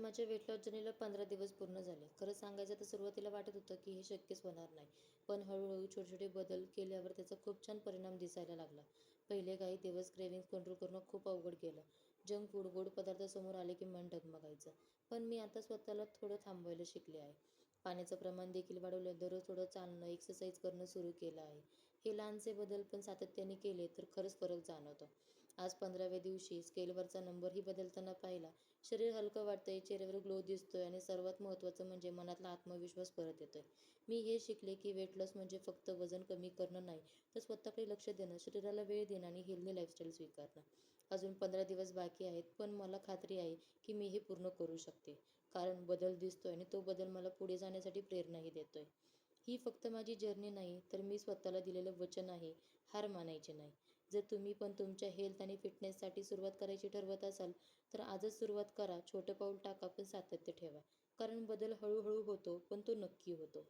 माझ्या weight loss जर्नीला 15 दिवस पूर्ण झाले. खरं सांगायचं तर सुरुवातीला वाटत होतं की हे शक्यच होणार नाही. पण हळूहळू छोटे-छोटे बदल केल्यावर त्याचा खूप छान परिणाम दिसायला लागला. पहिले काही दिवस क्रेव्हिंग्ज कंट्रोल करणं खूप अवघड गेलं. जंक फूड, गोड पदार्थ समोर आले की मन डगमगायचं. पण मी आता स्वतःला थोडं थांबवायला शिकले आहे. पाण्याचं प्रमाण देखील वाढवलं, दररोज थोडं चालणं, एक्सरसाइज करणं सुरू केलं आहे. हे लहानसे बदल पण सातत्याने केले तर खरंच फरक जाणवतो. आज 15व्या दिवशी स्केलवरचा नंबरही बदलताना पाहिला. शरीर हलकं वाटतंय, चेहऱ्यावर ग्लो दिसतोय आणि सर्वात महत्त्वाचं म्हणजे मनातला आत्मविश्वास परत येतोय. मी हे शिकले की वेट लॉस म्हणजे फक्त वजन कमी करणं नाही, तर स्वतःकडे लक्ष देणं, शरीराला वेळ देणं आणि हेल्दी लाईफस्टाईल स्वीकारणं. अजून 15 दिवस बाकी आहेत, पण मला खात्री आहे की मी हे पूर्ण करू शकते. कारण बदल दिसतोय आणि तो बदल मला पुढे जाण्यासाठी प्रेरणाही देतोय. ही फक्त माझी जर्नी नाही, तर मी स्वतःला दिलेलं वचन आहे, हार मानायची नाही. जर तुम्ही पण तुमच्या हेल्थ आणि फिटनेससाठी सुरुवात करायची ठरवत असाल, तर आजच सुरुवात करा. छोटं पाऊल टाका, पण सातत्य ठेवा. कारण बदल हळूहळू होतो, पण तो नक्की होतो.